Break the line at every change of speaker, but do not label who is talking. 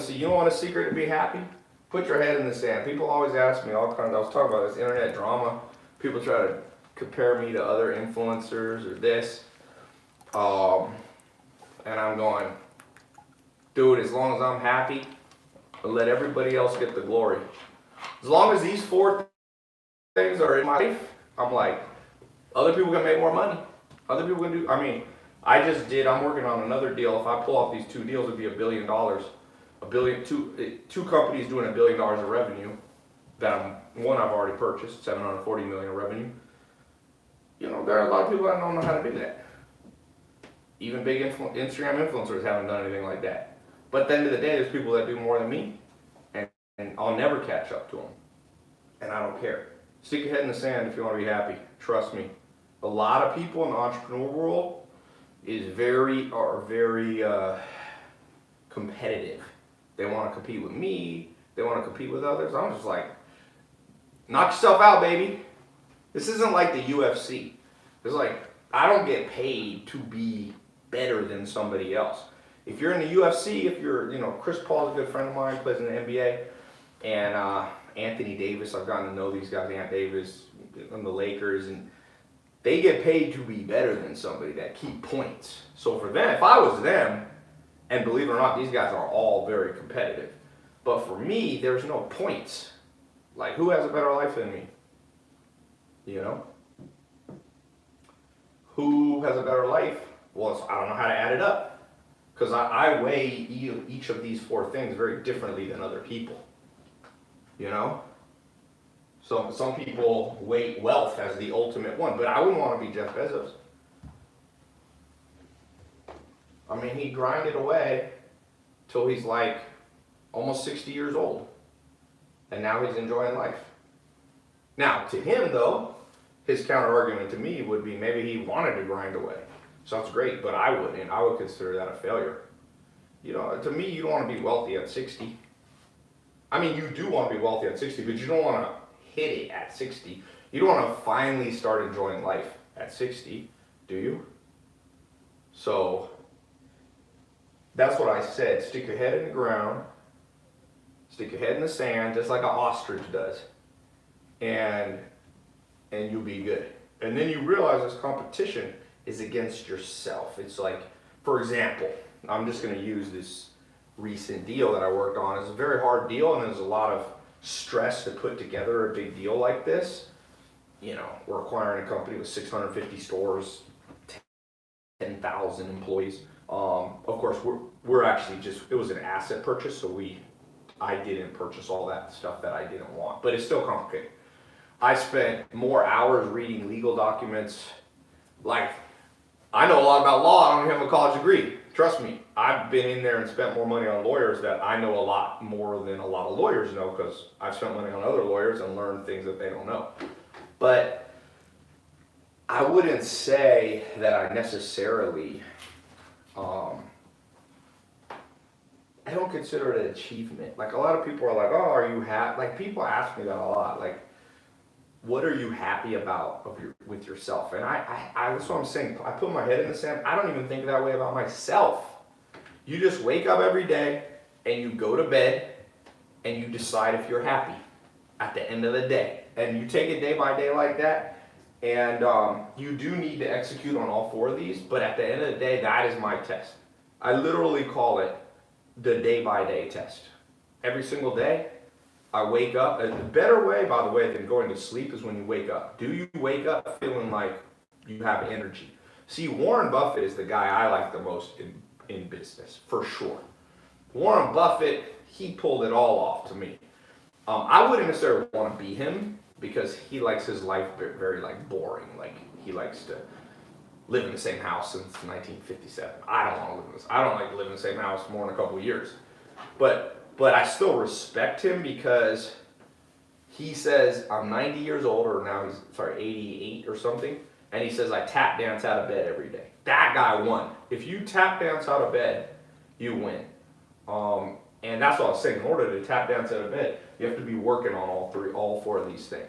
You want a secret to be happy? Put your head in the sand. People always ask me all kinds. I was talking about this internet drama. People try to compare me to other influencers or this, and I'm going, dude. As long as I'm happy, I'll let everybody else get the glory. As long as these four things are in my life, I'm like, other people can make more money. Other people can do. I mean, I'm working on another deal. If I pull off these two deals, it'd be $1 billion. Two companies doing $1 billion of revenue. One I've already purchased, 740 million of revenue. You know, there are a lot of people that don't know how to do that. Even big Instagram influencers haven't done anything like that. But at the end of the day, there's people that do more than me, and I'll never catch up to them. And I don't care. Stick your head in the sand if you want to be happy. Trust me. A lot of people in the entrepreneur world are very competitive. They want to compete with me. They want to compete with others. I'm just like, knock yourself out, baby. This isn't like the UFC. It's like, I don't get paid to be better than somebody else. If you're in the UFC, Chris Paul's a good friend of mine, plays in the NBA, and Anthony Davis, I've gotten to know these guys, Ant Davis, on the Lakers, and they get paid to be better than somebody that keep points. So for them, if I was them, and believe it or not, these guys are all very competitive. But for me, there's no points. Like, who has a better life than me? You know? Who has a better life? Well, I don't know how to add it up. Because I weigh each of these four things very differently than other people. You know? So some people weight wealth as the ultimate one, but I wouldn't want to be Jeff Bezos. I mean, he grinded away till he's like almost 60 years old. And now he's enjoying life. Now, to him though, his counter argument to me would be maybe he wanted to grind away. So that's great, but I wouldn't. I would consider that a failure. You know, to me, you don't want to be wealthy at 60. I mean, you do want to be wealthy at 60, but you don't want to hit it at 60. You don't want to finally start enjoying life at 60, do you? So, that's what I said. Stick your head in the ground. Stick your head in the sand, just like an ostrich does. And you'll be good. And then you realize this competition is against yourself. It's like, for example, I'm just going to use this recent deal that I worked on. It's a very hard deal, and there's a lot of stress to put together a big deal like this. You know, we're acquiring a company with 650 stores, 10,000 employees. Of course, we're actually it was an asset purchase, so I didn't purchase all that stuff that I didn't want, but it's still complicated. I spent more hours reading legal documents. Like, I know a lot about law. I don't have a college degree. Trust me, I've been in there and spent more money on lawyers that I know a lot more than a lot of lawyers know, because I've spent money on other lawyers and learned things that they don't know. But I wouldn't say that I necessarily, I don't consider it an achievement. Like, a lot of people are like, oh, are you happy? Like, people ask me that a lot. Like, what are you happy about with yourself? And I that's what I'm saying. I put my head in the sand. I don't even think that way about myself. You just wake up every day and you go to bed and you decide if you're happy at the end of the day. And you take it day by day like that. And you do need to execute on all four of these. But at the end of the day, that is my test. I literally call it the day by day test. Every single day, I wake up. The better way, by the way, than going to sleep is when you wake up. Do you wake up feeling like you have energy? See, Warren Buffett is the guy I like the most in business, for sure. Warren Buffett, he pulled it all off to me. I wouldn't necessarily want to be him, because he likes his life very, very like boring. Like, he likes to live in the same house since 1957. I don't want to live in this. I don't like to live in the same house more than a couple of years. But I still respect him, because he says, I'm 90 years old, or now he's, 88 or something, and he says, I tap dance out of bed every day. That guy won. If you tap dance out of bed, you win. And that's what I was saying. In order to tap dance out of bed, you have to be working on all four of these things.